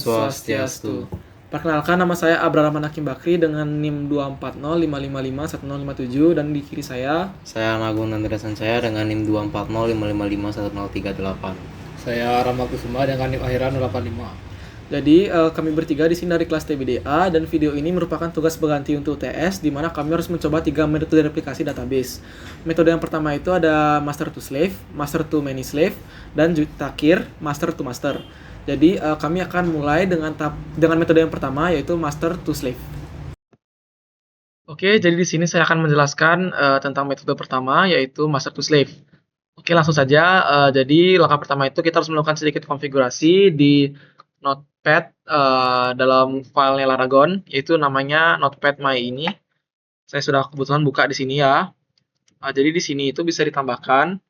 Swastiastu. Perkenalkan, nama saya Abraham Hakim Bakri dengan NIM 24055511057 dan di kiri saya Agung Nandra Sancaya dengan NIM 24055511038. Saya Rama Kusuma dengan NIM akhiran 085. Jadi kami bertiga di sini dari kelas TBDA dan video ini merupakan tugas pengganti untuk UTS di mana kami harus mencoba 3 metode replikasi database. Metode yang pertama itu ada master to slave, master to many slave, dan terakhir master to master. Jadi kami akan mulai dengan metode yang pertama yaitu master to slave. Oke, jadi di sini saya akan menjelaskan tentang metode pertama yaitu master to slave. Oke, langsung saja. Jadi langkah pertama itu kita harus melakukan sedikit konfigurasi di Notepad dalam filenya Laragon, yaitu namanya Notepad My ini. Saya sudah kebetulan buka di sini ya. Jadi di sini itu bisa ditambahkan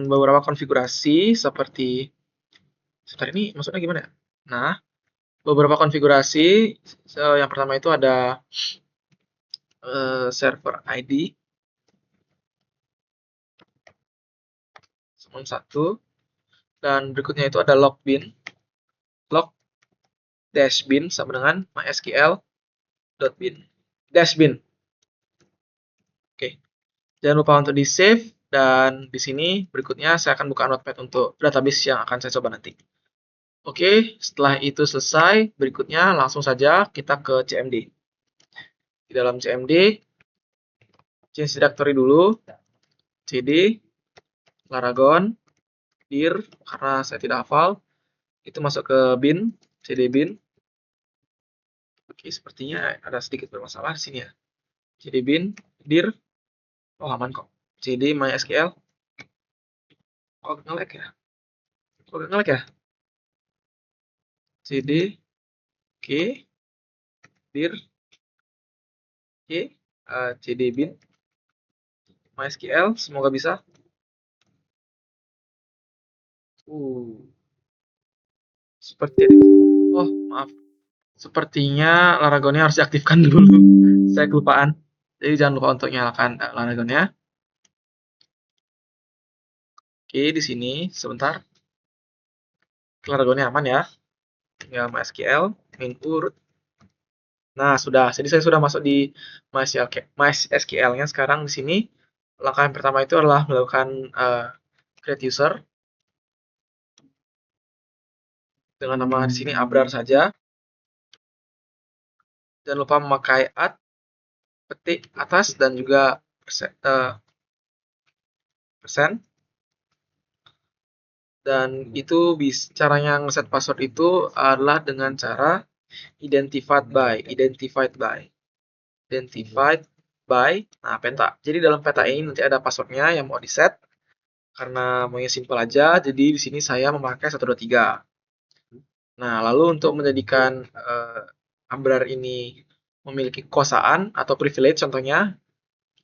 beberapa konfigurasi seperti ini maksudnya gimana ya? Nah, beberapa konfigurasi yang pertama itu ada server ID 1 dan berikutnya itu ada log-bin log-bin sama dengan mysql.bin -bin. Oke. Jangan lupa untuk di save dan di sini berikutnya saya akan buka Notepad untuk database yang akan saya coba nanti. Oke, setelah itu selesai, berikutnya langsung saja kita ke CMD. Di dalam CMD, change directory dulu, cd, laragon, dir, karena saya tidak hafal, itu masuk ke bin, cd bin. Oke, sepertinya ada sedikit bermasalah di sini ya. Cd bin, dir, oh aman kok. Cd mysql, kok nge-lag ya? Cd, oke, dir, oke, cd bin, mysql, semoga bisa. Oh maaf, sepertinya Laragonnya harus diaktifkan dulu. Saya kelupaan, jadi jangan lupa untuk nyalakan Laragonnya. Oke, di sini sebentar. Laragonnya aman ya. Tinggal MySQL, main-root. Nah, sudah. Jadi saya sudah masuk di MySQL-nya sekarang di sini. Langkah yang pertama itu adalah melakukan create user. Dengan nama di sini Abrar saja. Jangan lupa memakai petik atas dan juga persen. Dan itu caranya ngeset password itu adalah dengan cara identified by peta. Jadi dalam peta ini nanti ada passwordnya yang mau diset. Karena maunya simple aja, jadi di sini saya memakai 123. Nah, lalu untuk menjadikan Abrar ini memiliki kekuasaan atau privilege contohnya,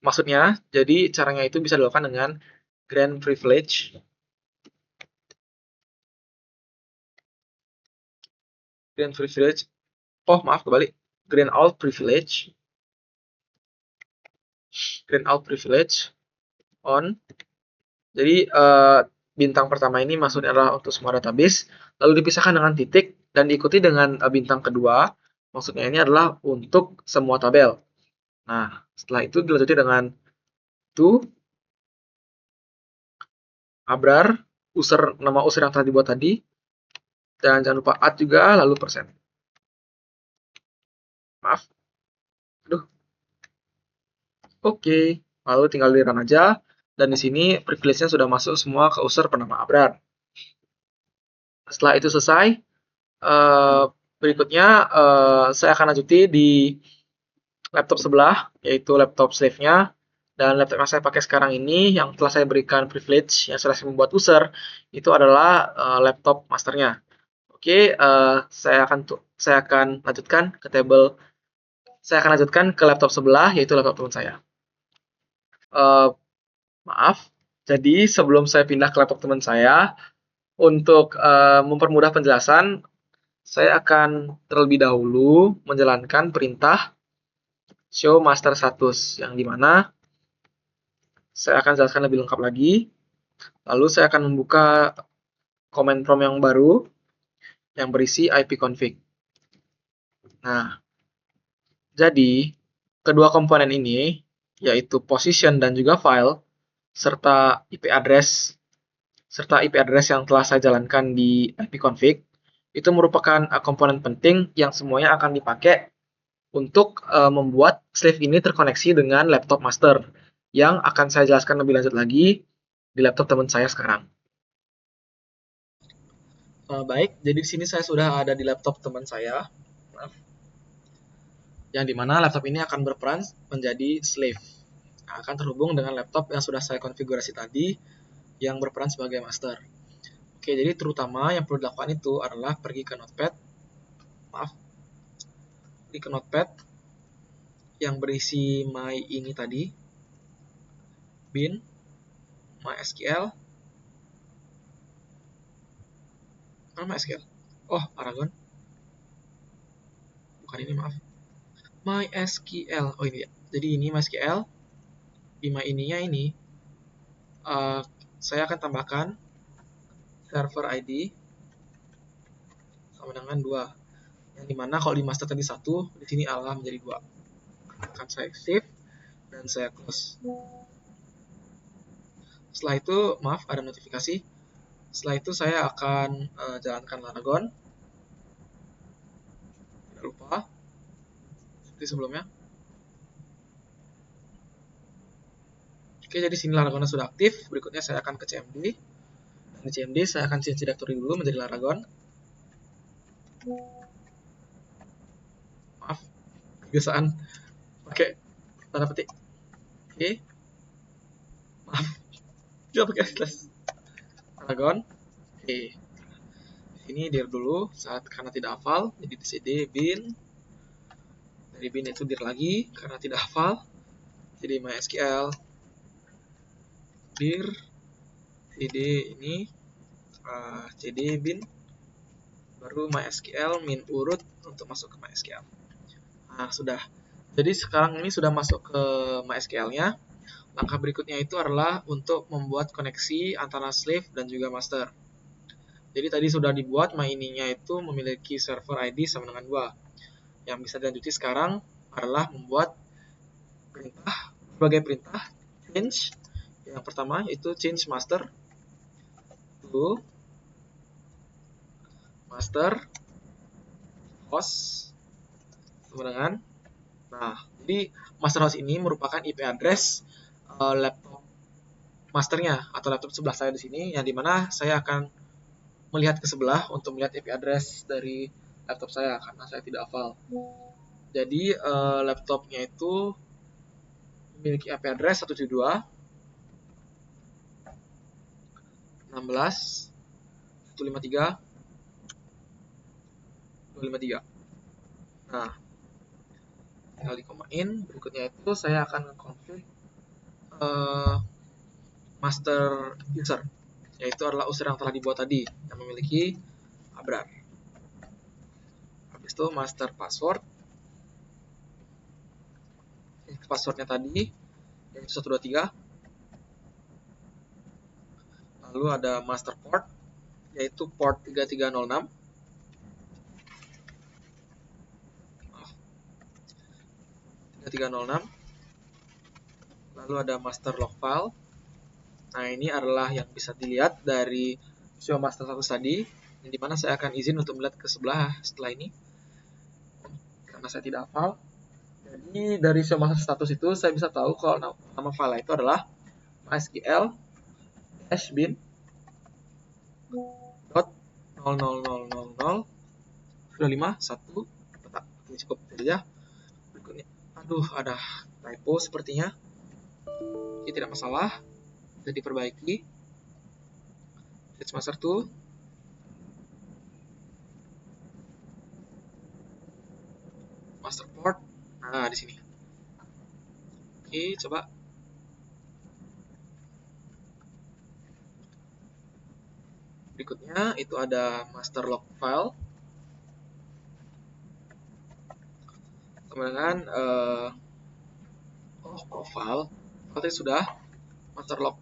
maksudnya, jadi caranya itu bisa dilakukan dengan grant privilege. Grant out privilege on. Jadi bintang pertama ini maksudnya adalah untuk semua database, lalu dipisahkan dengan titik dan diikuti dengan bintang kedua, maksudnya ini adalah untuk semua tabel. Nah, setelah itu dilanjuti dengan to Abrar nama user yang telah dibuat tadi, dan jangan lupa add juga, lalu persen. Maaf. Oke, lalu tinggal di run aja. Dan di sini privilege-nya sudah masuk semua ke user bernama Abrar. Setelah itu selesai, berikutnya saya akan lanjuti di laptop sebelah, yaitu laptop slave-nya. Dan laptop yang saya pakai sekarang ini, yang telah saya berikan privilege, yang sudah saya membuat user, itu adalah laptop masternya. Oke, saya akan lanjutkan ke laptop sebelah, yaitu laptop teman saya. Maaf, jadi sebelum saya pindah ke laptop teman saya, untuk mempermudah penjelasan, saya akan terlebih dahulu menjalankan perintah show master status, yang dimana saya akan jelaskan lebih lengkap lagi. Lalu saya akan membuka command prompt yang baru yang berisi ipconfig. Nah, jadi kedua komponen ini, yaitu position dan juga file, serta IP address yang telah saya jalankan di ipconfig, itu merupakan komponen penting yang semuanya akan dipakai untuk membuat slave ini terkoneksi dengan laptop master, yang akan saya jelaskan lebih lanjut lagi di laptop teman saya sekarang. Baik, jadi di sini saya sudah ada di laptop teman saya. Maaf. Yang dimana laptop ini akan berperan menjadi slave. Nah, akan terhubung dengan laptop yang sudah saya konfigurasi tadi yang berperan sebagai master. Oke, jadi terutama yang perlu dilakukan itu adalah pergi ke notepad yang berisi my ini tadi, bin, mysql, oh Aragon, bukan ini, maaf, mysql, oh ini ya. Jadi ini mysql, di my ininya ini saya akan tambahkan server ID sama dengan 2, yang dimana kalau di master tadi 1, di sini Allah menjadi 2. Akan saya save dan saya close. Setelah itu, maaf, ada notifikasi. Setelah itu saya akan jalankan Laragon. Tidak lupa, seperti sebelumnya. Oke, jadi sini Laragonnya sudah aktif. Berikutnya saya akan ke CMD. Dan di CMD saya akan change directory dulu menjadi Laragon. Maaf, kebiasaan pakai tanda petik. Oke, maaf, tidak pakai slash. Laragon. Oke, ini dir dulu saat karena tidak hafal, jadi di cd bin, dari bin itu dir lagi karena tidak hafal, jadi mysql dir cd ini cd bin, baru mysql min urut untuk masuk ke mysql. Nah, sudah. Jadi sekarang ini sudah masuk ke mysql-nya. Langkah berikutnya itu adalah untuk membuat koneksi antara slave dan juga master. Jadi tadi sudah dibuat my ininya itu memiliki server ID sama dengan 2. Yang bisa dilanjuti sekarang adalah membuat berbagai perintah change. Yang pertama yaitu change master to master host sama dengan, nah, jadi master host ini merupakan IP address laptop masternya atau laptop sebelah saya di sini, yang dimana saya akan melihat ke sebelah untuk melihat IP address dari laptop saya karena saya tidak hafal. Jadi laptopnya itu memiliki IP address 172 16 153 253. Nah, tinggal dikomain. Berikutnya itu saya akan nge-config master user, yaitu adalah user yang telah dibuat tadi yang memiliki Abrar. Habis itu master password, passwordnya tadi yaitu 123. Lalu ada master port yaitu port 3306. 3306. Lalu ada master log file. Nah, ini adalah yang bisa dilihat dari show master status tadi, yang dimana saya akan izin untuk melihat ke sebelah setelah ini karena saya tidak hafal. Jadi dari show master status itu saya bisa tahu kalau nama file itu adalah mysql -bin .00000 letak. Ini cukup saja. Berikutnya, aduh, ada typo sepertinya. Oke, tidak masalah, bisa diperbaiki. Change master to master port. Nah, di sini. Oke, coba. Berikutnya itu ada master log file sama dengan profile. Tadi sudah master log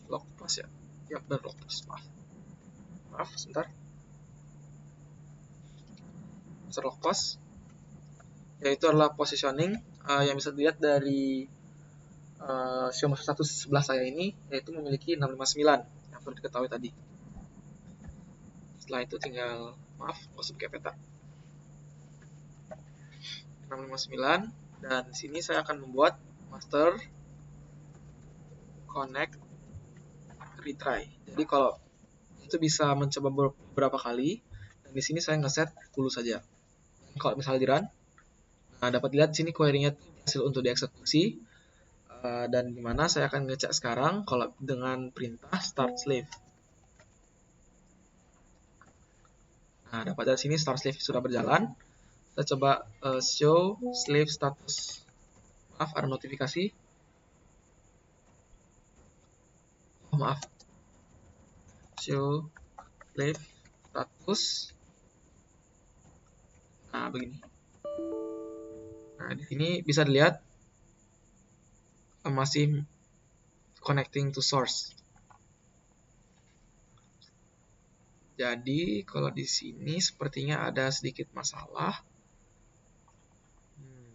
log post ya. Ya, benar log post. Maaf, sebentar. Log post yaitu adalah positioning yang bisa dilihat dari show master status sebelah saya ini, yaitu memiliki 659 yang perlu diketahui tadi. Setelah itu tinggal, maaf, masuk ke peta 659, dan di sini saya akan membuat master connect retry. Jadi kalau itu bisa mencoba beberapa kali, dan di sini saya ngeset dulu saja. Kalau misalnya di run, nah dapat lihat di sini query-nya berhasil untuk dieksekusi, dan dimana saya akan ngecek sekarang kalau dengan perintah start slave. Nah, dapat dari sini start slave sudah berjalan. Kita coba show slave status. Maaf, ada notifikasi. Oh, maaf. Show slave status. Nah, begini. Nah, di sini bisa dilihat masih connecting to source. Jadi, kalau di sini sepertinya ada sedikit masalah.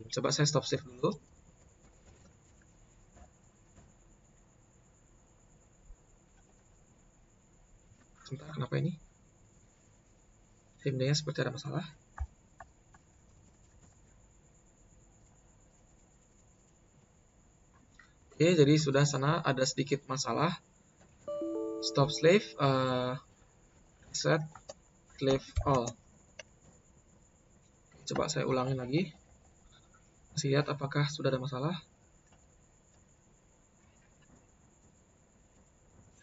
Coba saya stop save dulu. Sebentar, kenapa ini? Sebenarnya seperti ada masalah. Oke, jadi sudah sana ada sedikit masalah. Stop slave, set slave all. Coba saya ulangi lagi. Masih lihat apakah sudah ada masalah.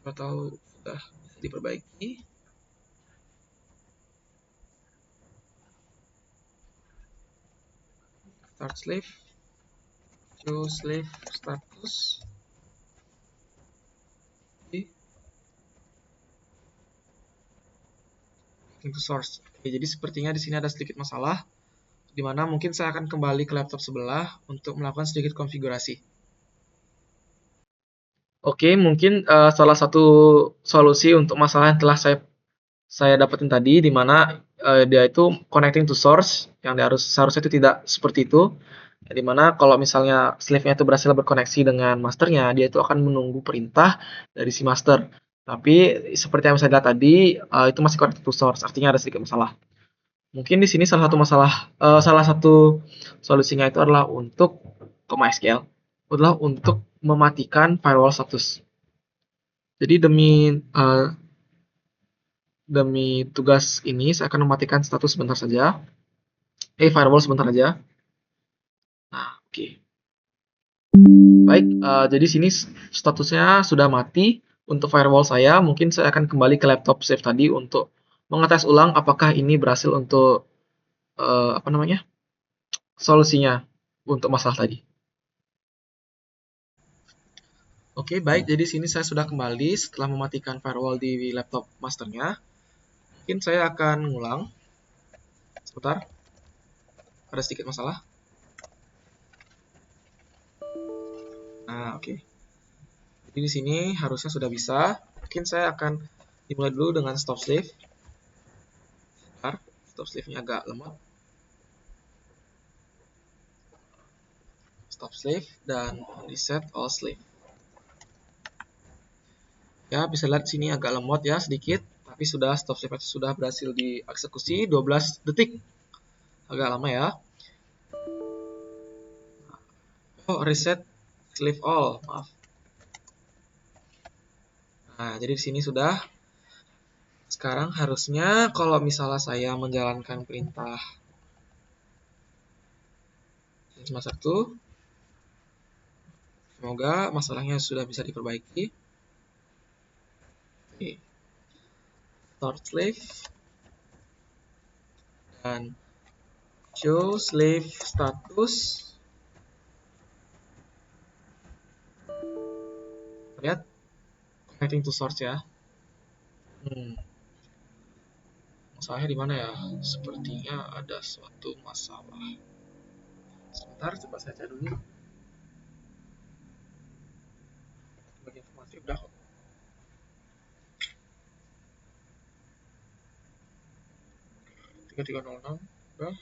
Siapa tahu sudah bisa diperbaiki. Start slave, show slave status. To source. Oke, jadi sepertinya di sini ada sedikit masalah, di mana mungkin saya akan kembali ke laptop sebelah untuk melakukan sedikit konfigurasi. Oke, mungkin salah satu solusi untuk masalah yang telah saya dapetin tadi, di mana dia itu connecting to source, yang seharusnya itu tidak seperti itu. Di mana kalau misalnya slave-nya itu berhasil berkoneksi dengan masternya, dia itu akan menunggu perintah dari si master. Tapi seperti yang saya lihat tadi, itu masih connected to source, artinya ada sedikit masalah. Mungkin di sini salah satu solusinya itu adalah untuk ke MySQL, adalah untuk mematikan firewall status. Jadi demi tugas ini saya akan mematikan status sebentar saja. Firewall sebentar saja. Nah, oke. Baik, jadi sini statusnya sudah mati untuk firewall saya. Mungkin saya akan kembali ke laptop save tadi untuk mengetes ulang apakah ini berhasil untuk solusinya untuk masalah tadi. Oke, baik. Jadi sini saya sudah kembali setelah mematikan firewall di laptop masternya. Mungkin saya akan ngulang. Sebentar. Ada sedikit masalah. Nah, oke. Jadi di sini harusnya sudah bisa. Mungkin saya akan dimulai dulu dengan stop slave. Sebentar. Stop slave-nya agak lemot. Stop slave dan reset all slave. Ya, bisa lihat sini agak lemot ya sedikit, tapi sudah stop slave sudah berhasil dieksekusi 12 detik. Agak lama ya. Oh, reset slave all, maaf. Nah, jadi di sini sudah. Sekarang harusnya kalau misalnya saya menjalankan perintah cuma satu, semoga masalahnya sudah bisa diperbaiki. Oke. Start slave dan show slave status. Lihat connecting to source ya. Masalahnya di mana ya? Sepertinya ada suatu masalah. Sebentar, coba saya cek dulu. Bagi informasi udah kok. 3306 udah.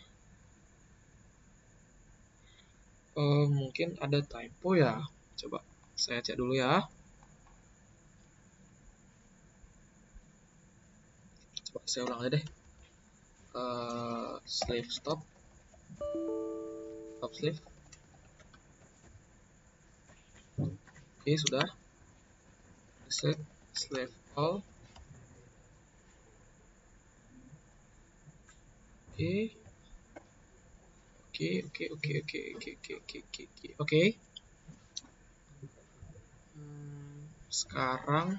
Mungkin ada typo ya, coba saya cek dulu ya. Coba saya ulang aja deh. Slave stop slave. Oke, sudah. Set slave all. Oke. Sekarang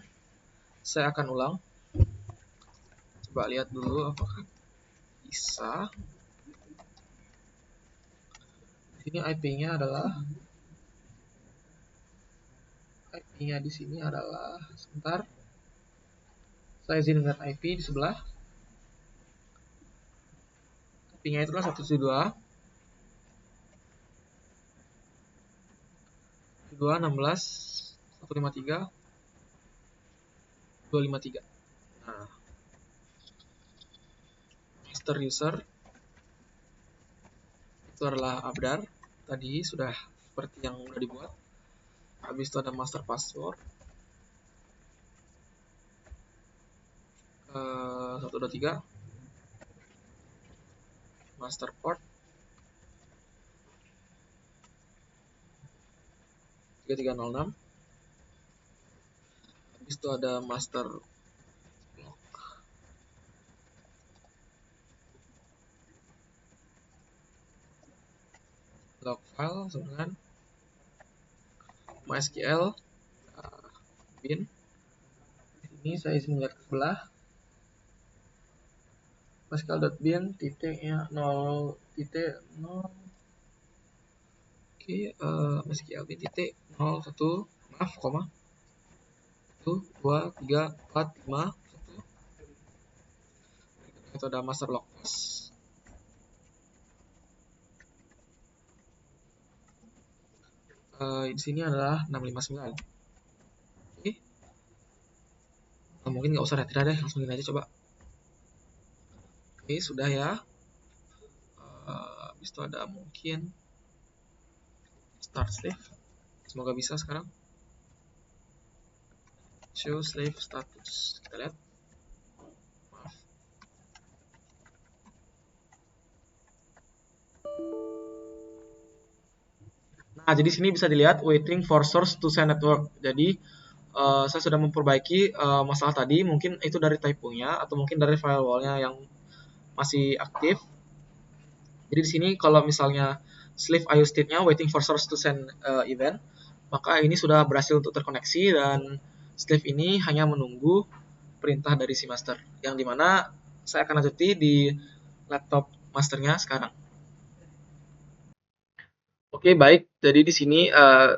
saya akan ulang. Coba lihat dulu apakah bisa. Ini IP-nya di sini adalah sebentar. Saya izin lihat IP di sebelah. IP-nya itu adalah 172 16 153 253. Nah, master user itu adalah Abdar. Tadi sudah seperti yang udah dibuat. Habis itu ada master password 123, master port 3306. Habis itu ada master log file dengan MySQL bin. Ini saya isi melihat ke sebelah. MySQL.bin titiknya 0 titik 0. Oke, MySQL bin titik 0 1 maaf koma 1 2 3 4 5 1. Itu ada master log post. Di sini adalah 659. Oke. Mungkin nggak usah retry deh, langsung gini aja coba. Oke, sudah ya. Habis itu ada mungkin start slave. Semoga bisa sekarang. Show slave status. Kita lihat. Maaf. Nah, jadi sini bisa dilihat waiting for source to send network. Jadi saya sudah memperbaiki masalah tadi. Mungkin itu dari typo-nya atau mungkin dari firewall-nya yang masih aktif. Jadi di sini kalau misalnya slave IO state-nya waiting for source to send event, maka ini sudah berhasil untuk terkoneksi dan slave ini hanya menunggu perintah dari si master, yang dimana saya akan lanjuti di laptop masternya sekarang. Oke, baik. Jadi di sini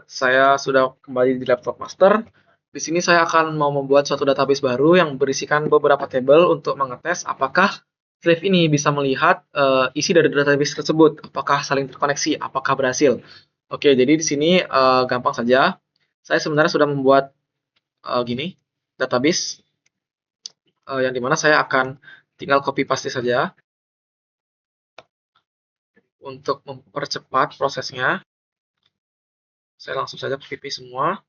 saya sudah kembali di laptop master. Di sini saya akan mau membuat suatu database baru yang berisikan beberapa tabel untuk mengetes apakah slave ini bisa melihat isi dari database tersebut, apakah saling terkoneksi, apakah berhasil. Oke, jadi di sini gampang saja. Saya sebenarnya sudah membuat gini database yang dimana saya akan tinggal copy paste saja untuk mempercepat prosesnya. Saya langsung saja copy paste semua.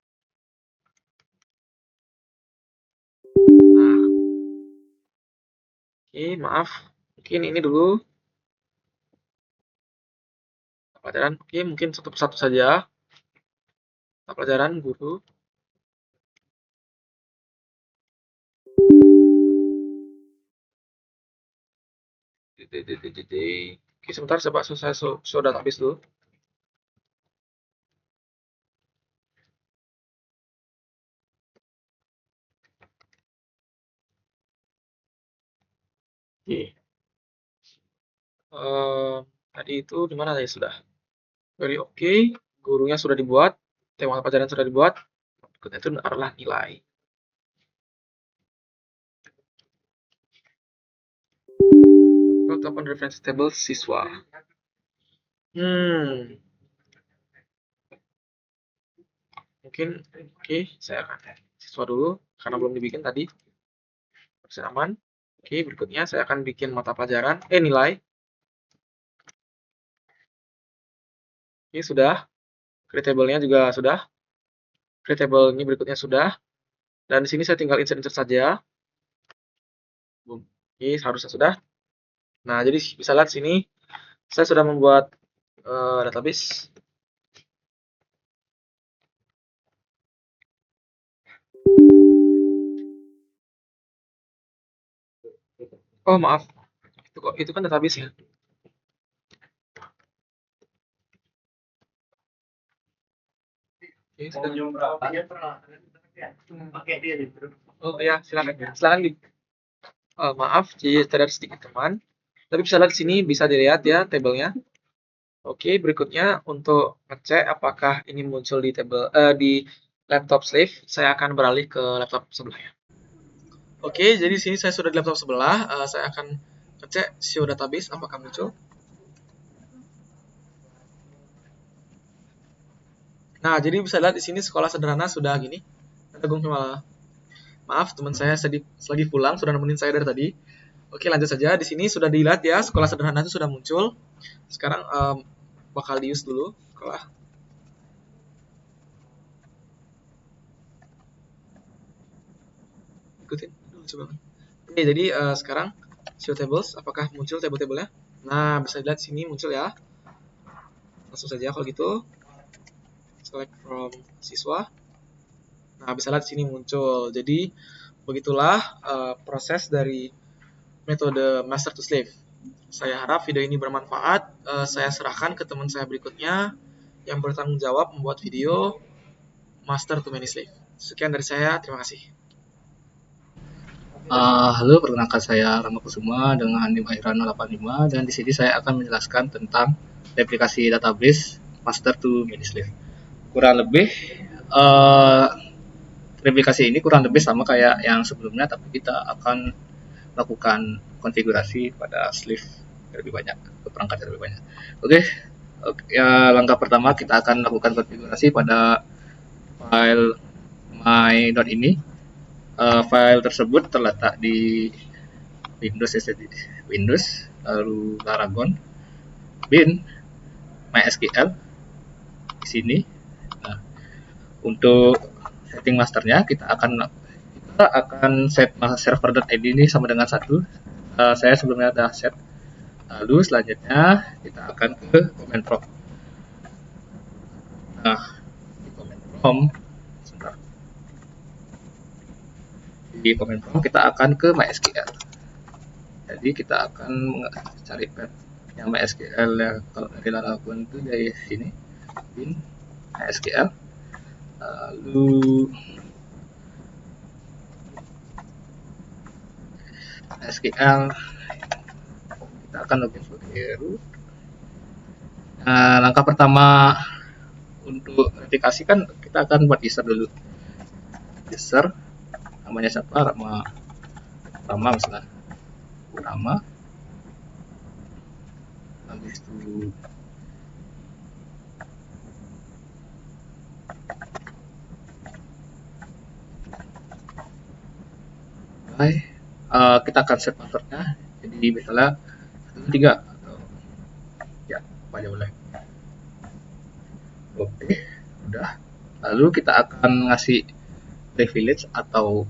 Nah, oke, maaf. Mungkin ini dulu pelajaran. Oke, mungkin satu persatu saja. Pelajaran guru. Oke, sebentar coba saya show database dulu. Oke. Tadi itu di mana tadi sudah? Very oke. Gurunya sudah dibuat. Tema pelajaran sudah dibuat. Berikutnya itu adalah nilai. Penetapan reference table siswa. Mungkin oke, saya akan siswa dulu karena belum dibikin tadi. Persen aman. Oke, berikutnya saya akan bikin mata pelajaran, nilai. Oke, sudah. Create table-nya juga sudah. Create table ini berikutnya sudah. Dan di sini saya tinggal insert-insert saja. Boom. Oke, harusnya sudah. Nah, jadi bisa lihat sini, saya sudah membuat database. Oh, maaf. Itu kan database ya. Oke, oh ya, silakan. Silakan di. Maaf, jadi tadi ada sedikit teman. Tapi bisa lihat di sini, bisa dilihat ya tabelnya. Oke, berikutnya untuk ngecek apakah ini muncul di di laptop Slave, saya akan beralih ke laptop sebelahnya. Oke, jadi di sini saya sudah di laptop sebelah. Saya akan ngecek show database apakah muncul. Nah, jadi bisa lihat di sini sekolah sederhana sudah gini. Agung malah. Maaf, teman saya lagi pulang, sudah nemenin saya dari tadi. Oke, lanjut saja. Di sini sudah dilihat ya, sekolah sederhana itu sudah muncul. Sekarang bakal di-use dulu sekolah. Ikutin dulu coba. Oke, jadi sekarang show tables, apakah muncul table-tablenya? Nah, bisa dilihat sini muncul ya. Langsung saja kalau gitu. Select from siswa. Nah, bisa lihat sini muncul. Jadi, begitulah proses dari metode master to slave. Saya harap video ini bermanfaat. Saya serahkan ke teman saya berikutnya yang bertanggung jawab membuat video master to many slave. Sekian dari saya, terima kasih. Halo, perkenalkan saya Rama Kusuma dengan NIM Airan 085 dan di sini saya akan menjelaskan tentang replikasi database master to many slave. Kurang lebih replikasi ini kurang lebih sama kayak yang sebelumnya, tapi kita akan lakukan konfigurasi pada slave lebih banyak, ke perangkat yang lebih banyak. Oke, ya, langkah pertama kita akan lakukan konfigurasi pada file my.ini. File tersebut terletak di Windows, lalu Laragon, bin, MySQL di sini. Nah, untuk setting masternya kita akan set server.id ini sama dengan 1. Saya sebelumnya ada set. Lalu selanjutnya kita akan ke command prompt. Nah, di command prompt, sebentar. Di command prompt kita akan ke MySQL. Jadi kita akan cari path yang MySQL yang kalau dari Laragon itu dari sini, bin MySQL. Lalu MySQL kita akan login sebagai root. Nah, langkah pertama untuk replikasi kan kita akan buat user dulu. User namanya siapa? Rama misalnya. Rama. Habis itu kita akan set passwordnya. Jadi misalnya 123 atau ya apa aja boleh. Oke, udah. Lalu kita akan ngasih privilege atau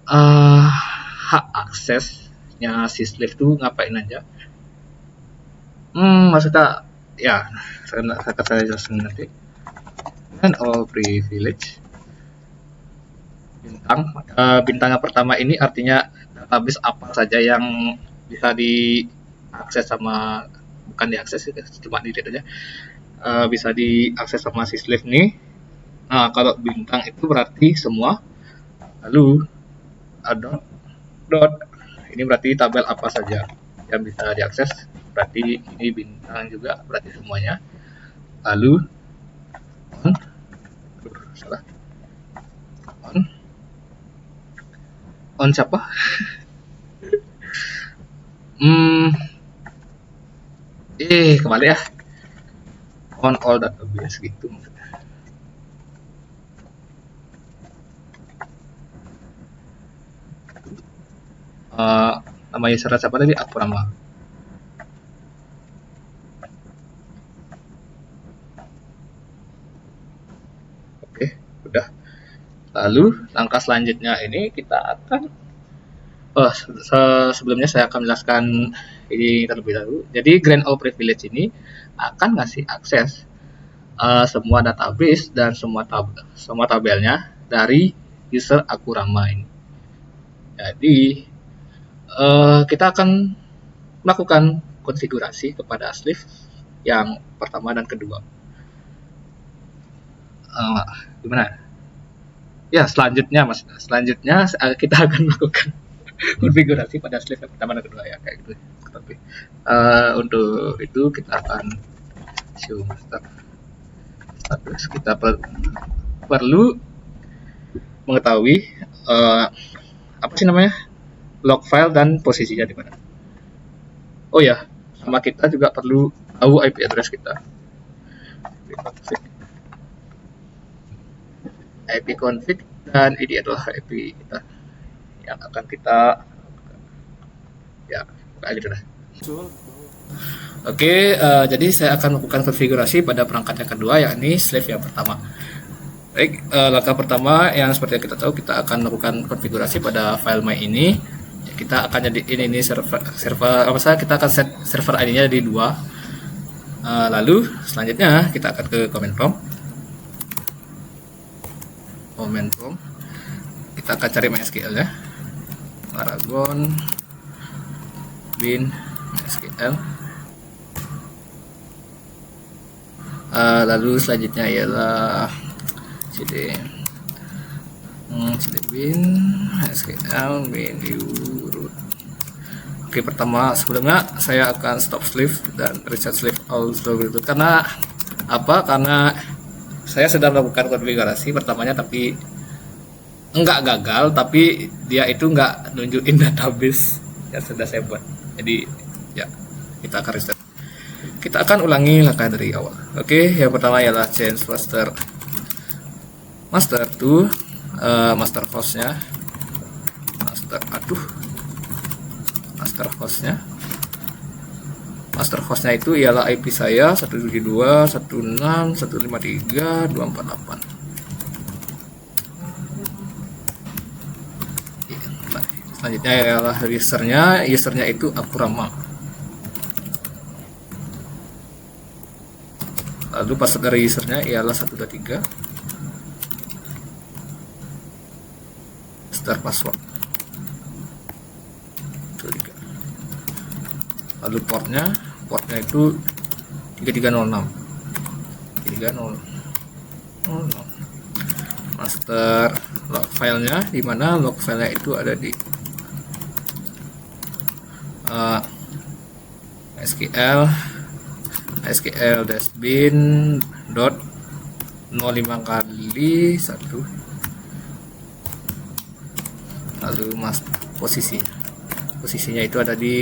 hak aksesnya si slave itu ngapain aja. Maksudnya ya saya jelaskan nanti. And all privilege bintang yang pertama ini artinya database apa saja yang bisa diakses sama, bukan diakses cuma di aja, bisa diakses sama si slave nih. Nah, kalau bintang itu berarti semua. Lalu dot ini berarti tabel apa saja yang bisa diakses, berarti ini bintang juga, berarti semuanya. Lalu on siapa? Kembali ya, on all database gitu. nama user siapa tadi, Akurama. Oke, udah. Lalu langkah selanjutnya ini kita akan sebelumnya saya akan menjelaskan ini terlebih dahulu. Jadi Grand All Privilege ini akan ngasih akses semua database dan semua tabelnya dari user Akurama ini. Jadi kita akan melakukan konfigurasi kepada sleeve yang pertama dan kedua. Gimana? Ya, selanjutnya kita akan melakukan konfigurasi pada sleeve yang pertama dan kedua ya, kayak gitu. Tapi untuk itu kita akan show master status. Kita perlu mengetahui apa sih namanya, log file dan posisinya di mana. Oh ya, sama kita juga perlu tahu IP address kita. IP config dan ini adalah IP kita yang akan kita ya kayak gitu lah. Oke, jadi saya akan melakukan konfigurasi pada perangkat yang kedua, yakni slave yang pertama. Baik, langkah pertama yang seperti yang kita tahu, kita akan melakukan konfigurasi pada file my ini. Kita akan jadiin ini server apa saja, kita akan set server ID-nya di 2. Lalu selanjutnya kita akan ke command prompt. Kita akan cari MySQL ya. Laragon bin MySQL. Lalu selanjutnya ialah cd bin MySQL bin root. Oke, pertama sebelumnya saya akan stop sleeve dan reset sleeve all sleeve itu karena apa? Karena saya sedang melakukan konfigurasi pertamanya tapi enggak gagal, tapi dia itu enggak nunjukin database yang sudah saya buat. Jadi ya, kita akan reset. Kita akan ulangi langkah dari awal. Oke, yang pertama ialah change master to master hostnya. Master hostnya itu ialah IP saya 172.168.153.248. Selanjutnya ialah usernya itu Akurama. Lalu password dari usernya ialah 123 start password 23. Lalu portnya itu 3306 master log filenya, dimana log filenya itu ada di SQL dashbin dot 05 kali 1. Lalu posisinya itu ada di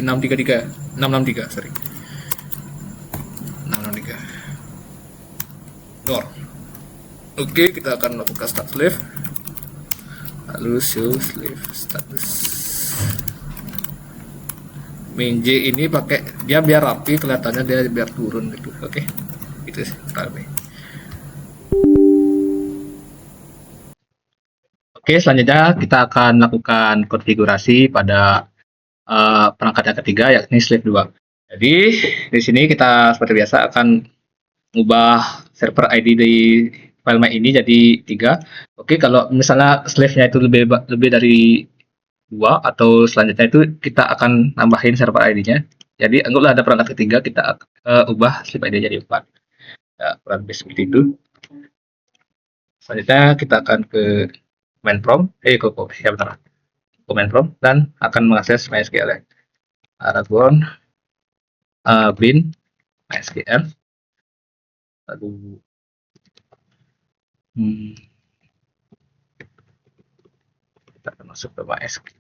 663 sorry 663 door. Oke, kita akan melakukan start slave, lalu show slave status. Main J ini pakai dia biar rapi kelihatannya, dia biar turun gitu. Oke, itu sih. Oke, selanjutnya kita akan melakukan konfigurasi pada perangkat yang ketiga, yakni slave 2. Jadi di sini kita seperti biasa akan mengubah server ID di file my ini jadi 3. Oke, kalau misalnya slave-nya itu lebih dari 2 atau selanjutnya itu kita akan nambahin server ID-nya. Jadi anggaplah ada perangkat ketiga, kita ubah slave ID jadi 4. Ya, kurang lebih seperti itu. Selanjutnya kita akan ke command prompt, command prompt dan akan mengakses MySQL. Laragon bin MySQL. Lalu kita akan masuk ke MySQL.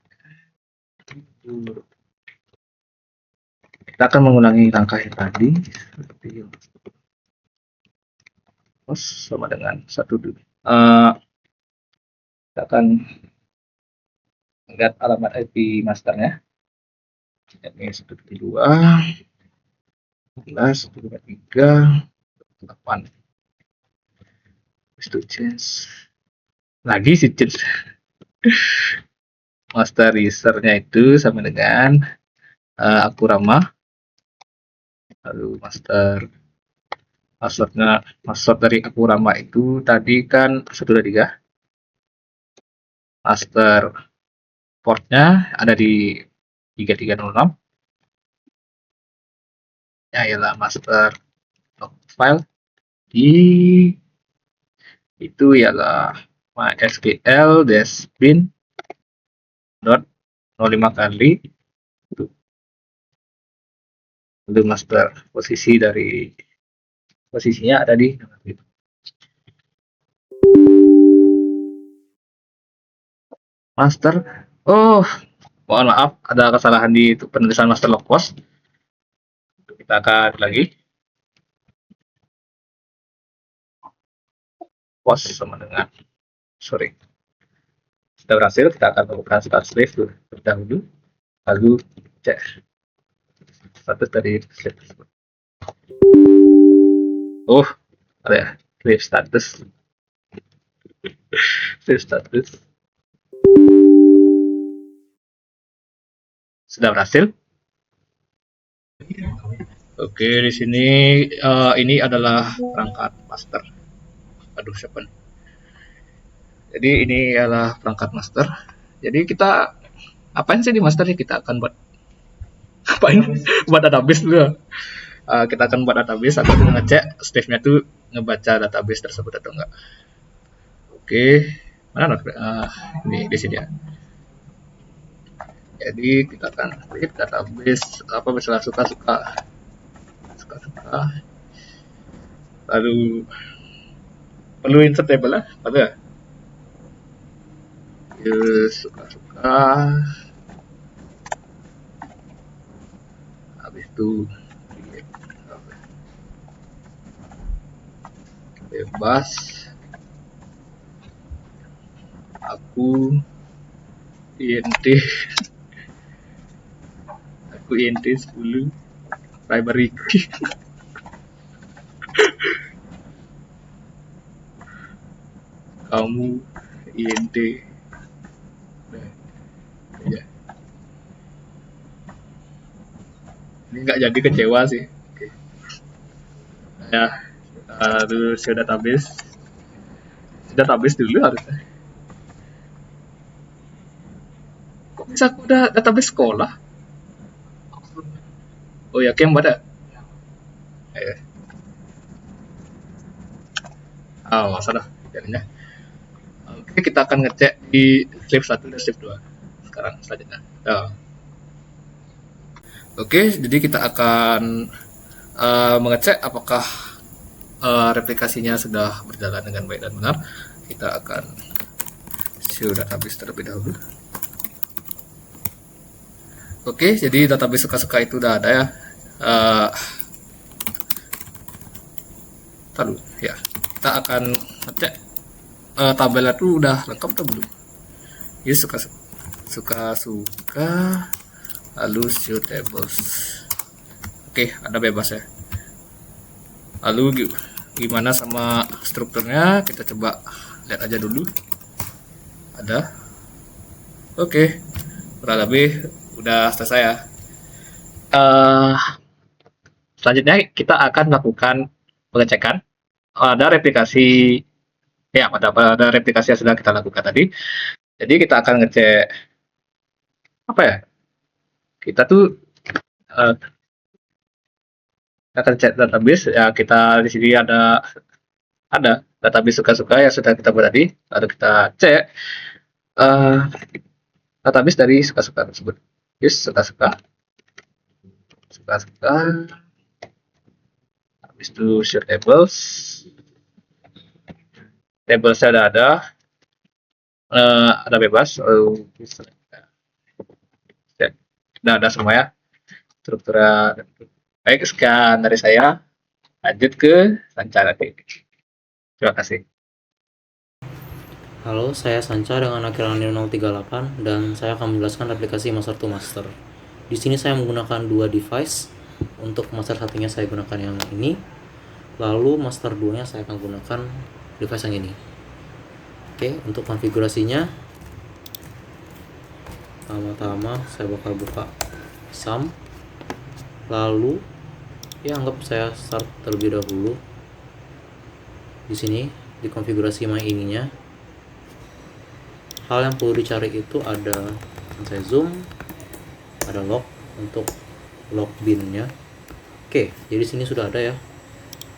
Kita akan mengulangi langkah yang tadi seperti sama dengan 1 dulu. Kita akan lihat alamat IP masternya. Ini 172, 11, 123, 8. Itu change. Lagi sih change. Master usernya itu sama dengan Akurama. Lalu password dari Akurama itu tadi kan 123. Master portnya ada di 3306. Ya ialah master file di itu ialah mysql -bin dot 05 kali itu. Lalu master posisinya ada di master. Oh, mohon maaf ada kesalahan di penulisan master localhost. Kita akan lagi post sama dengan sorry sudah berhasil. Kita akan melakukan start slave terlebih dahulu, lalu cek status dari slave tersebut. Oh, ada ya, slave status. Slave status sudah berhasil. Oke, di sini ini adalah perangkat master. Aduh, siapa nih? Jadi ini adalah perangkat master. Jadi kita apain sih di master ini? Kita akan buat apain? Buat database dulu. Kita akan buat database atau ngecek Steve-nya tuh ngebaca database tersebut atau enggak. Oke, mana ini di sini ya. Jadi kita akan create database apa misalnya suka-suka. Lalu perlu insert table lah, apa ya? Suka-suka. Habis itu bebas. Aku int 10 primary key. Kamu int ya. Ini nggak jadi, kecewa sih. Oke. Ya, terus database dulu harusnya. Kok bisa aku ada database sekolah? Oh ya, Kem ada. Masalah jadinya. Oke, kita akan ngecek di slave 1 dan slave 2 sekarang selanjutnya. Oke, jadi kita akan mengecek apakah replikasinya sudah berjalan dengan baik dan benar. Kita akan show database terlebih dahulu. Oke, jadi database suka-suka itu udah ada ya. Lalu ya, kita akan ngecek tabelnya tuh udah lengkap atau belum. Jadi suka-suka lalu show tables. Oke, ada bebas ya. Lalu gimana sama strukturnya, kita coba lihat aja dulu. Ada. Oke, kurang lebih udah selesai ya. Selanjutnya kita akan melakukan pengecekan. Ada replikasi ya, ada replikasi yang sudah kita lakukan tadi. Jadi kita akan ngecek apa ya? Kita tuh akan cek database ya. Kita di sini ada database suka-suka yang sudah kita buat tadi. Lalu kita cek database dari suka-suka tersebut. Yes, suka-suka. Habis itu show tables. Tablesnya ada bebas. Sudah ada semua ya strukturnya. Baik, sekian dari saya. Lanjut ke Sancara. Terima kasih. Halo, saya Sanca dengan akhiran 038 dan saya akan menjelaskan aplikasi master to master. Di sini saya menggunakan dua device. Untuk master satunya saya gunakan yang ini, lalu master 2-nya saya akan gunakan device yang ini. Oke, untuk konfigurasinya pertama-tama saya bakal buka SAM, lalu ya anggap saya start terlebih dahulu. Di sini di konfigurasi my ininya, hal yang perlu dicari itu ada, saya zoom, ada log untuk log bin-nya. Oke, jadi sini sudah ada ya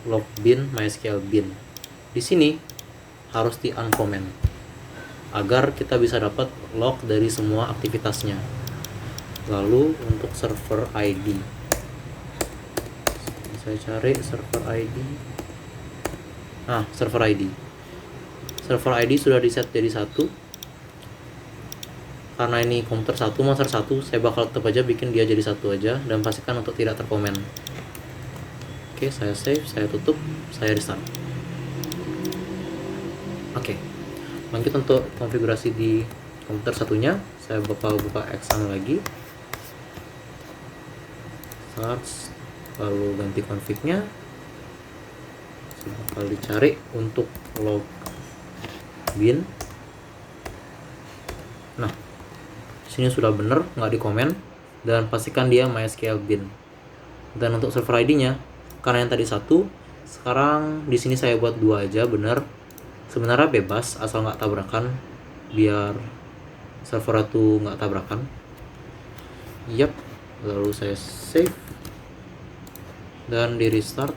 log bin MySQL bin. Di sini harus di uncomment agar kita bisa dapat log dari semua aktivitasnya. Lalu untuk server ID, saya cari server ID. Nah, server ID sudah di set jadi 1. Karena ini komputer 1 master 1, saya bakal tetap aja bikin dia jadi 1 aja dan pastikan untuk tidak terkomen. Oke, saya save, saya tutup, saya restart. Oke, lanjut untuk konfigurasi di komputer satunya, saya bakal buka exam lagi, search, lalu ganti config-nya. Saya bakal dicari untuk log bin. Nah, sini sudah benar, nggak dikomen, dan pastikan dia MySQL bin. Dan untuk server ID-nya, karena yang tadi 1, sekarang di sini saya buat 2 aja, benar. Sebenarnya bebas asal nggak tabrakan, biar server itu nggak tabrakan. Yap, lalu saya save dan di restart.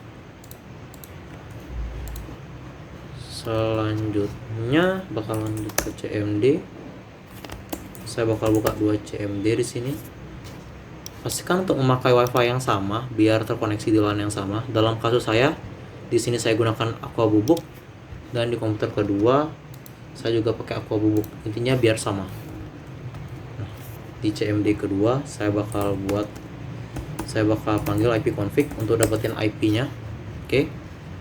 Selanjutnya bakal lanjut ke CMD. Saya bakal buka 2 CMD di sini. Pastikan untuk memakai WiFi yang sama biar terkoneksi di LAN yang sama. Dalam kasus saya, di sini saya gunakan Aqua Bubuk, dan di komputer kedua saya juga pakai Aqua Bubuk. Intinya biar sama. Nah, di CMD kedua saya bakal panggil IP config untuk dapetin IP-nya. Oke.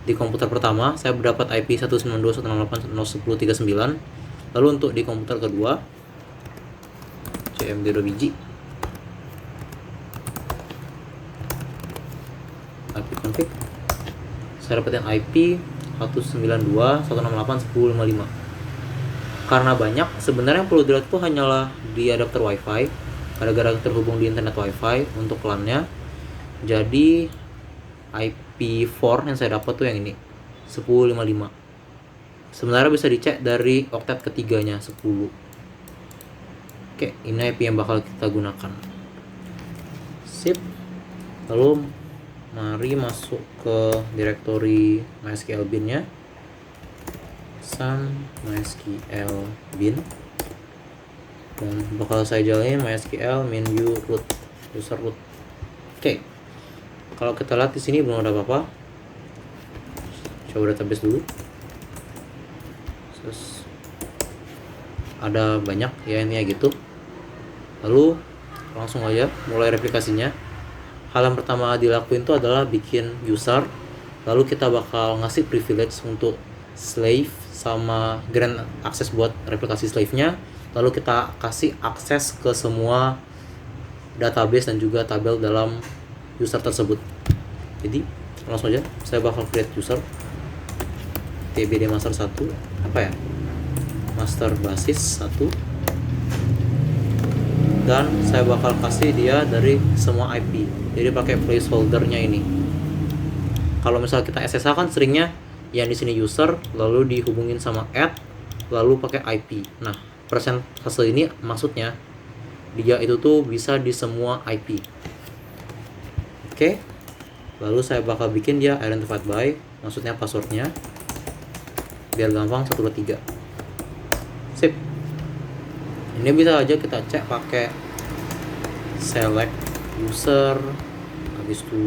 Di komputer pertama saya dapat IP 192.168.110.39. Lalu untuk di komputer kedua CMD 2 biji, IP config, saya dapetin IP 192.168.10.55. Karena banyak, sebenarnya yang perlu dilihat itu hanyalah di adapter WiFi, gara-gara terhubung di internet WiFi untuk LAN-nya. Jadi IP4 yang saya dapat tuh yang ini 10.55. Sebenarnya bisa dicek dari oktet ketiganya 10. Oke, ini IP yang bakal kita gunakan. Sip. Lalu mari masuk ke directory MySQL bin-nya. Sam MySQL bin. Dan bakal saya jalanin MySQL menu root, user root. Oke. Kalau kita lihat di sini belum ada apa-apa. Coba database dulu. Terus ada banyak ya, ini ya gitu. Lalu langsung aja mulai replikasinya. Hal yang pertama dilakuin itu adalah bikin user, lalu kita bakal ngasih privilege untuk slave sama grant akses buat replikasi slave-nya, lalu kita kasih akses ke semua database dan juga tabel dalam user tersebut. Jadi langsung aja saya bakal create user tbd master 1, apa ya, master basis 1, dan saya bakal kasih dia dari semua IP. Jadi pakai placeholdernya ini. Kalau misalnya kita SSH kan seringnya yang di sini user, lalu dihubungin sama add, lalu pakai IP. Nah, persentase ini maksudnya dia itu tuh bisa di semua IP. Oke. Lalu saya bakal bikin dia identified by, maksudnya passwordnya, biar gampang 1, 2, 3. Sip. Ini bisa aja kita cek pakai select user, habis itu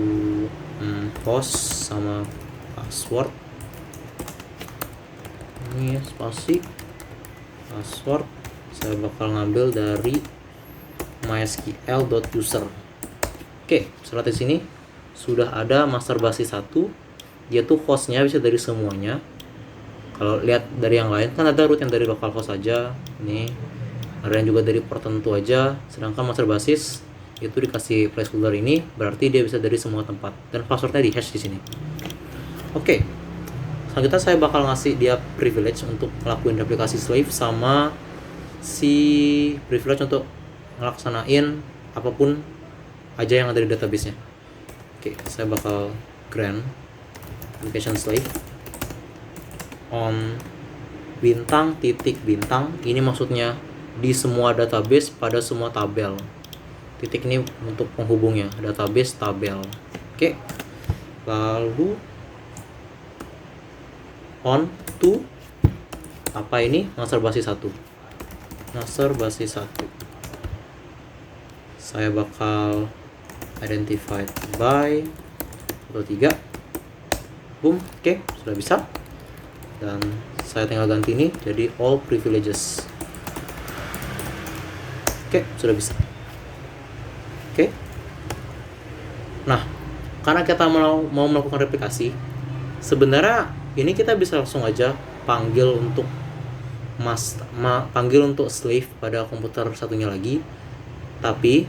host sama password. Ini spasi password saya bakal ngambil dari mysql.user. Oke, setelah di sini sudah ada master basis 1. Dia tuh hostnya bisa dari semuanya. Kalau lihat dari yang lain kan ada root yang dari localhost aja, nih ada yang juga dari port tertentu aja. Sedangkan master basis itu dikasih placeholder ini, berarti dia bisa dari semua tempat dan passwordnya di hash di sini. Oke, selanjutnya saya bakal ngasih dia privilege untuk ngelakuin replikasi slave, sama si privilege untuk ngelaksanain apapun aja yang ada di database-nya. Oke, saya bakal grant application slave on bintang titik bintang. Ini maksudnya di semua database pada semua tabel. Titik ini untuk penghubungnya, database tabel. Oke, lalu on to apa ini, master basis 1. Master basis 1 saya bakal identified by atau 3. Boom. Oke, sudah bisa. Dan saya tinggal ganti ini jadi all privileges. Oke, sudah bisa. Oke. Nah, karena kita mau melakukan replikasi, sebenarnya ini kita bisa langsung aja panggil untuk panggil untuk slave pada komputer satunya lagi. Tapi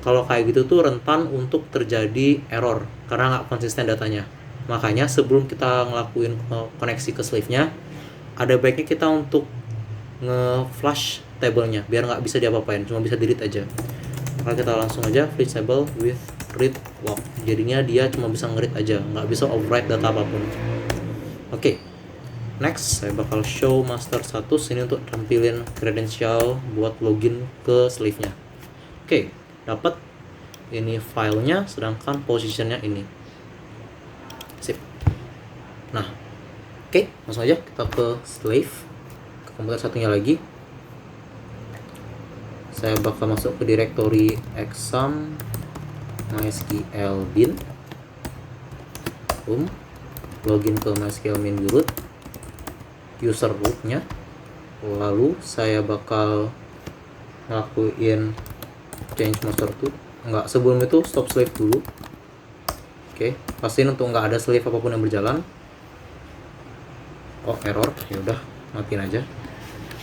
kalau kayak gitu tuh rentan untuk terjadi error karena nggak konsisten datanya. Makanya sebelum kita ngelakuin koneksi ke slave-nya, ada baiknya kita untuk nge-flush table-nya biar nggak bisa diapa-apain, cuma bisa delete aja. Maka kita langsung aja flush table with read lock. Jadinya dia cuma bisa nge-read aja, nggak bisa overwrite data apapun. Oke. Next, saya bakal show master status ini untuk tampilin credential buat login ke slave-nya. Oke, dapat ini filenya, sedangkan positionnya ini. Sip. Nah, oke, langsung aja kita ke slave, ke komputer satunya lagi. Saya bakal masuk ke directory exam mysql bin. Login ke mysql min root, user rootnya. Lalu saya bakal ngelakuin change master to. Enggak, sebelum itu stop slave dulu. Oke, pastiin untuk nggak ada slave apapun yang berjalan. Oh, error. Ya udah, matiin aja.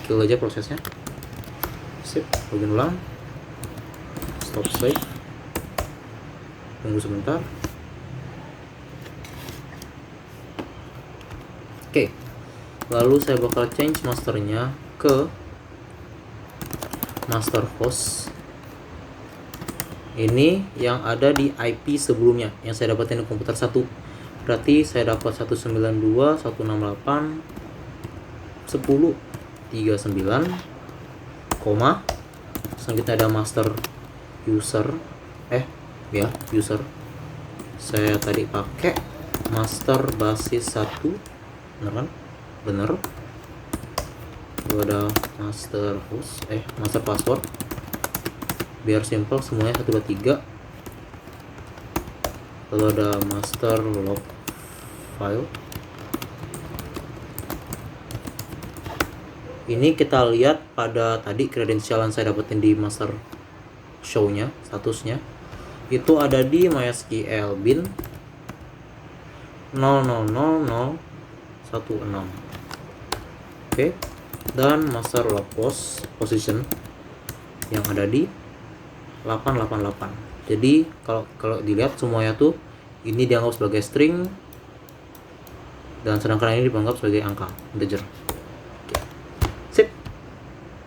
Kill aja prosesnya. Sip, login ulang. Stop slave. Tunggu sebentar. Oke. Lalu saya bakal change masternya ke master host. Ini yang ada di IP sebelumnya yang saya dapatin di komputer 1. Berarti saya dapat 192.168.10.39, selanjutnya ada master user user. Saya tadi pakai master basis 1, bener kan? Bener. Lalu ada master host, master password. Biar simple semuanya 1, 2, 3. Lalu ada master log file. Ini kita lihat pada tadi kredensial yang saya dapetin di master show-nya, statusnya itu ada di mysql bin 000016. Oke, dan master log post position yang ada di 888. Jadi kalau dilihat semuanya tuh ini dianggap sebagai string dan sedangkan ini dianggap sebagai angka integer. Oke. Sip.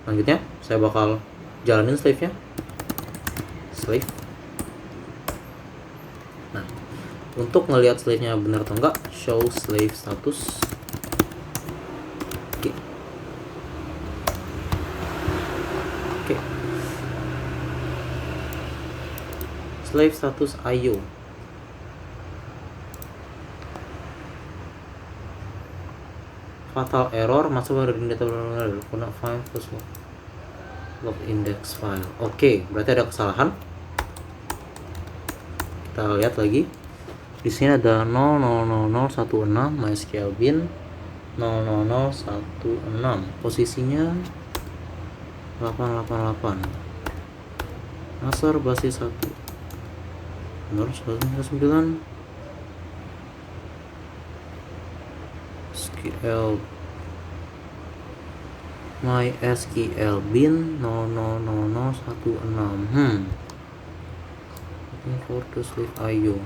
Selanjutnya saya bakal jalanin slave-nya. Slave. Nah, untuk ngelihat slave-nya benar atau enggak, show slave status. Oke. Oke. Slave status IO. Fatal error, masuk dari data cannot find first log index file. Oke, berarti ada kesalahan. Kita lihat lagi. Di sini ada 000016 mysql bin 00016. Posisinya 888. Master basis 1. Nomor 9. SQL MySQL bin 000016. Looking for to Slave IO.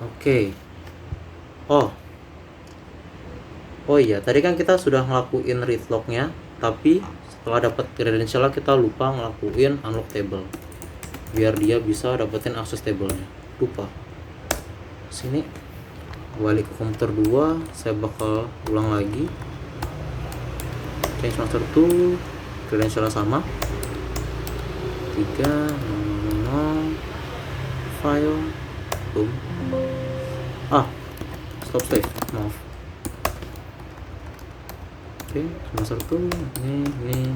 Oke. Oh iya, tadi kan kita sudah ngelakuin read lognya, tapi setelah dapat credential kita lupa ngelakuin unlock table biar dia bisa dapetin akses tablenya. Lupa. Sini balik ke komputer 2, saya bakal ulang lagi. Change master to credential sama 300 file boom. Stop slave, maaf. Oke, master to ini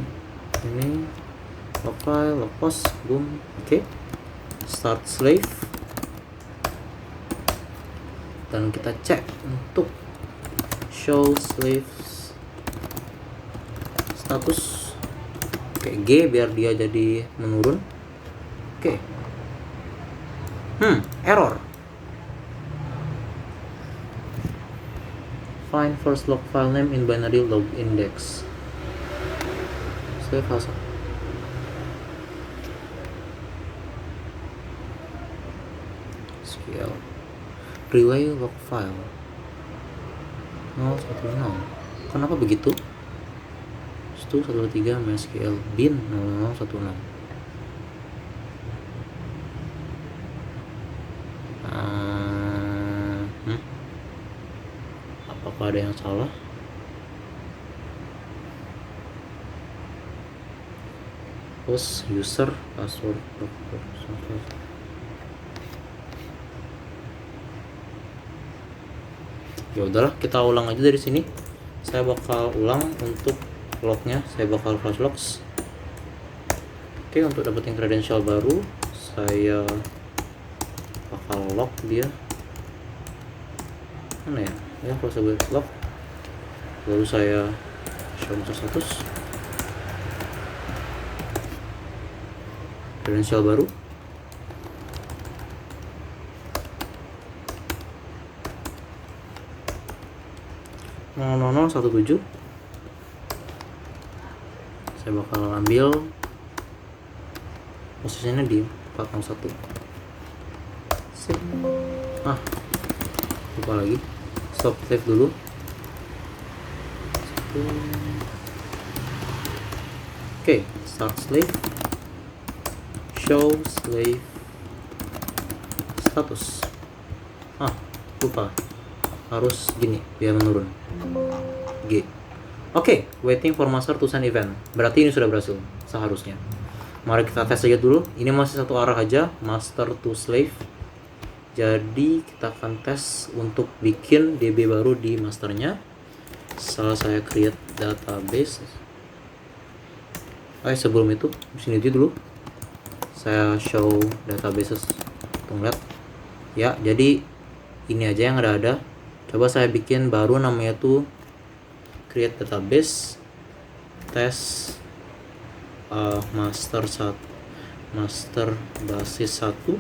log file, log post, boom. Oke, start slave. Dan kita cek untuk show slaves status. Oke, G biar dia jadi menurun. Oke. Error. Find first log file name in binary log index. Slave has SQL relay log file 016. Kenapa begitu? 113 MySQL bin 0016. Apakah ada yang salah? Host, user, password, ya udahlah, kita ulang aja dari sini. Saya bakal ulang untuk lognya, saya bakal flash logs. Oke, untuk dapetin credential baru saya bakal log dia. Mana ya? Kalau saya log, lalu saya show status credential baru. No 17. Saya bakal ambil posisinya di 401. Sip. Lupa lagi. Stop save dulu. Oke, start slave. Show slave status. Lupa. Harus gini biar menurun. G. Oke, waiting for master to send event. Berarti ini sudah berhasil seharusnya. Mari kita tes aja dulu. Ini masih satu arah aja, master to slave. Jadi kita akan tes untuk bikin DB baru di masternya. Setelah saya create database. Sebelum itu, sini dulu. Saya show databases. Tunggu lihat. Ya, jadi ini aja yang ada. Coba saya bikin baru namanya tuh create database test master basis 1.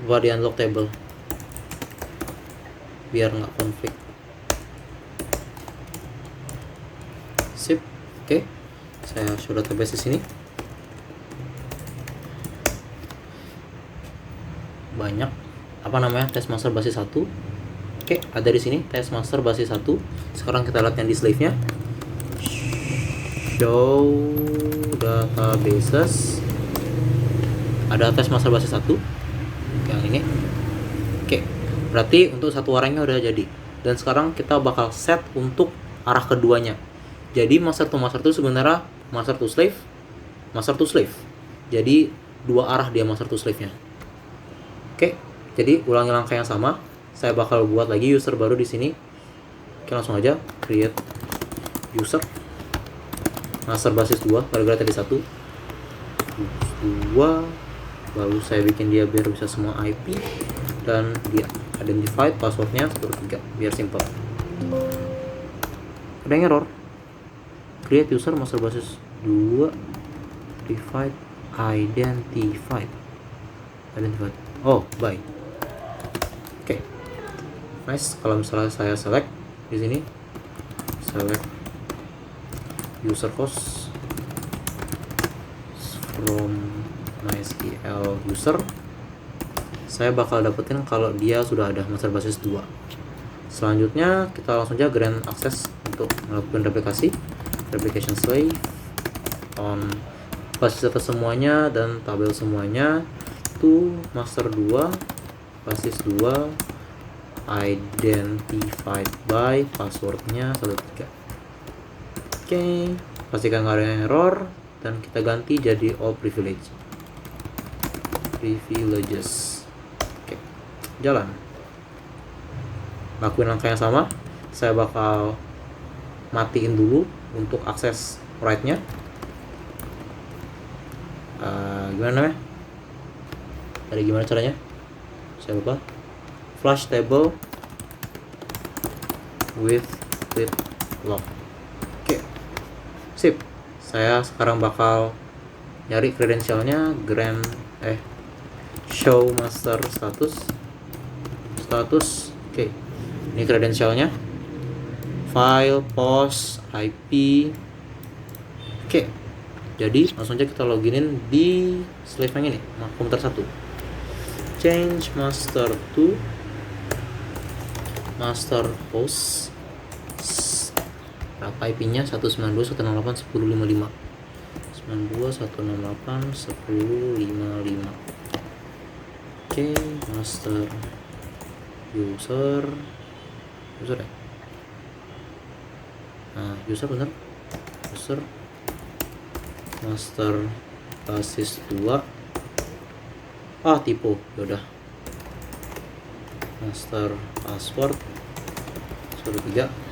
Buat di unlock table biar nggak konflik. Sip. Oke, saya show database di sini. Banyak test master basis 1. Oke, ada di sini test master basis 1. Sekarang kita lihat yang di slave-nya. Show databases. Ada test master basis 1 yang ini. Oke, berarti untuk satu arahnya udah jadi. Dan sekarang kita bakal set untuk arah keduanya. Jadi master to sebenarnya master to slave. Jadi dua arah dia master to slave-nya. Oke, jadi ulangi langkah yang sama. Saya bakal buat lagi user baru di sini. Oke, langsung aja create user master basis 2 gara-gara tadi 1 2. Lalu saya bikin dia biar bisa semua IP dan dia identified passwordnya 123 biar simple. Ada yang error. Create user master basis 2 divide identified. identified. Oh, by. Oke. Nice. Kalau misalnya saya select di sini, select user host from MySQL user, saya bakal dapetin kalau dia sudah ada master basis 2. Selanjutnya kita langsung aja grant access untuk melakukan replikasi, replication slave on basis data semuanya dan tabel semuanya to master 2 basis 2 identified by passwordnya 13. Oke, pastikan nggak ada error dan kita ganti jadi all privileges. Oke, jalan. Lakuin langkah yang sama. Saya bakal matiin dulu untuk akses write-nya. Gimana namanya? Tadi gimana caranya? Saya lupa. Flush table with log. Oke, sip. Saya sekarang bakal nyari kredensialnya, show master status. Oke, ini kredensialnya, file, post, IP. Oke, jadi langsung aja kita loginin di slave yang ini, komputer 1. Change master to master host. Berapa IP-nya? 192.168.10.55. 192.168.10.55. Oke, master user ya. Nah, user bener. User master basis 2. Typo. Yaudah. Master password 13.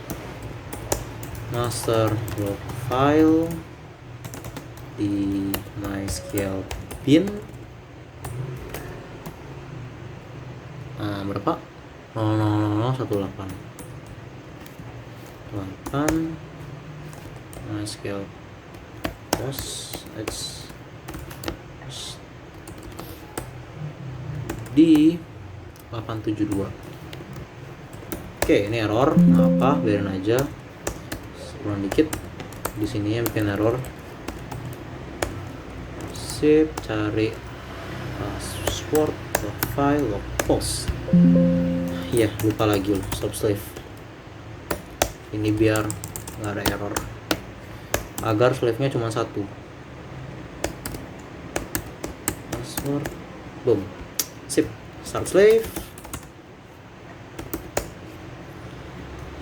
Master log file di MySQL bin. Berapa? 00018 MySQL post di 872. Oke, ini error. Kenapa? Biarin aja. Kurang dikit. Di sini yang bikin error. Sip, cari password, log file, log post. Iya, lupa lagi loh, stop slave. Ini biar nggak ada error. Agar slave-nya cuma 1. Password, boom. Sip, start slave.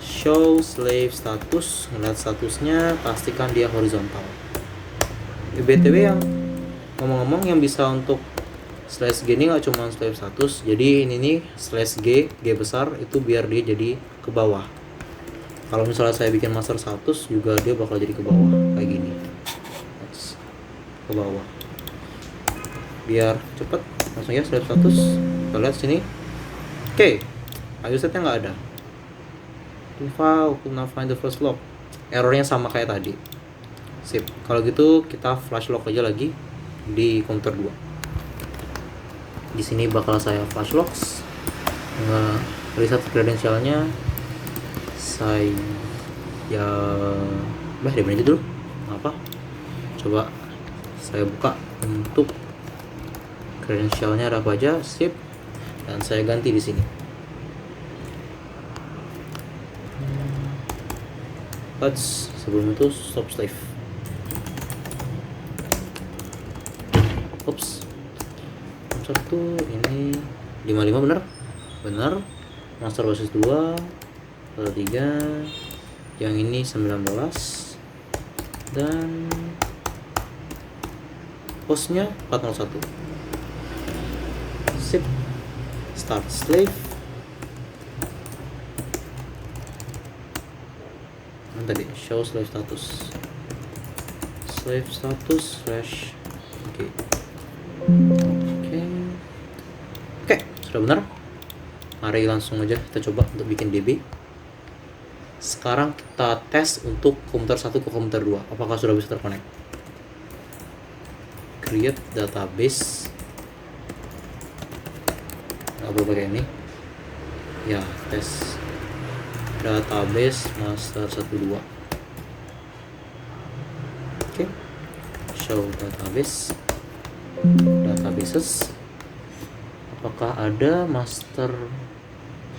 Show slave status, ngeliat statusnya, pastikan dia horizontal. BTW yang ngomong-ngomong yang bisa untuk slash g ini nggak cuma slave status, jadi ini nih slash g besar itu biar dia jadi ke bawah. Kalau misalnya saya bikin master status juga dia bakal jadi ke bawah kayak gini. Ke bawah. Biar cepet langsung ya slave status. Kita lihat sini. Oke, setnya nggak ada. File could not find the first log. Errornya sama kayak tadi. Sip. Kalau gitu kita flash log aja lagi di komputer 2. Di sini bakal saya flash logs, reset kredensialnya. Saya diamin aja dulu. Apa? Coba saya buka untuk kredensialnya ada apa aja. Sip. Dan saya ganti di sini. Sebelum itu stop slave. Oops. Satu ini 55 bener. Master basis 2 3. Yang ini 19 dan postnya 401. Sip. Start slave. Tadi show slave status slash oke, sudah benar. Mari langsung aja kita coba untuk bikin DB. Sekarang kita tes untuk komputer 1 ke komputer 2 apakah sudah bisa terkonek. Create database nggak perlu pakai ini ya. Tes database master 12. Oke, show databases. Apakah ada master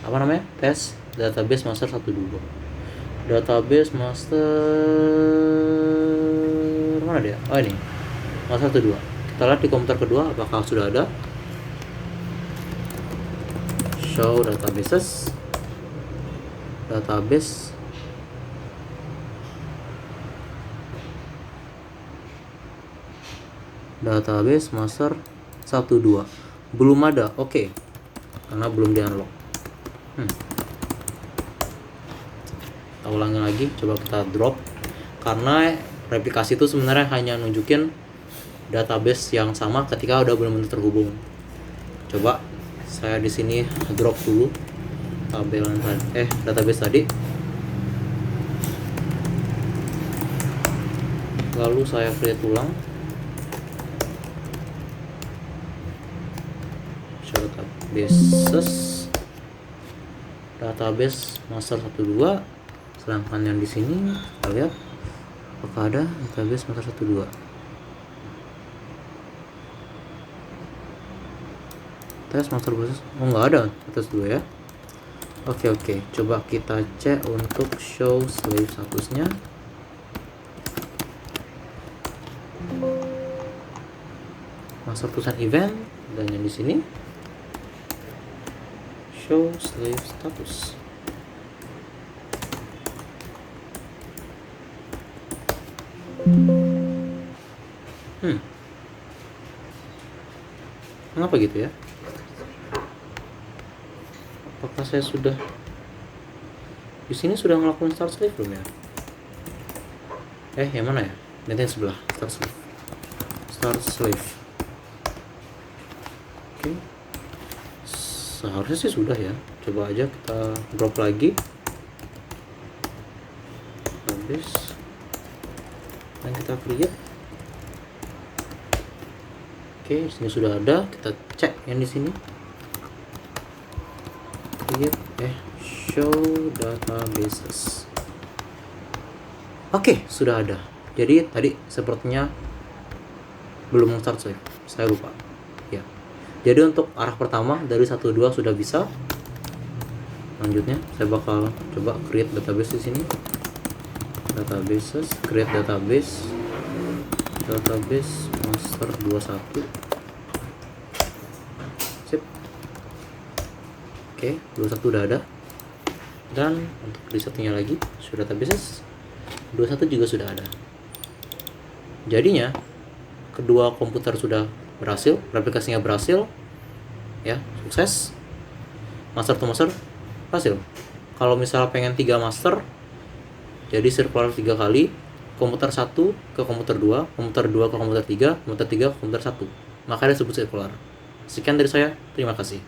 apa namanya, tes database master 12? Database master mana dia? Oh ini master 12. Kita lihat di komputer kedua apakah sudah ada. Show database master 12 belum ada. Oke. Karena belum di unlock. Kita ulangi lagi, coba kita drop, karena replikasi itu sebenarnya hanya nunjukin database yang sama ketika udah benar-benar terhubung. Coba saya di sini drop dulu database tadi, lalu saya create ulang show database master 12. Sedangkan yang di sini kita lihat apakah ada database master 12. Tes master proses, oh nggak ada atas 2 ya. Oke, coba kita cek untuk show slave statusnya. Master tulisan event, dan yang di sini show slave status. Mengapa gitu ya? Apakah saya sudah di sini sudah ngelakuin start slave belum ya? Yang mana ya? Nanti yang sebelah start slave. Oke. Seharusnya sih sudah ya. Coba aja kita drop lagi. Habis. Dan kita create. Oke, di sini sudah ada. Kita cek yang di sini. Create show databases. Oke, sudah ada. Jadi tadi sepertinya belum start save. Saya lupa. Ya. Jadi untuk arah pertama dari 1-2 sudah bisa. Lanjutnya saya bakal coba create database di sini. Databases, create database master 21. Sip. Oke, 21 udah ada. Dan untuk risetnya lagi, show databases 21 juga sudah ada. Jadinya kedua komputer sudah berhasil, replikasinya berhasil, ya, sukses. Master to master berhasil. Kalau misalnya pengen 3 master, jadi circular 3 kali, komputer 1 ke komputer 2, komputer 2 ke komputer 3, komputer 3 ke komputer 1. Maka disebut circular. Sekian dari saya, terima kasih.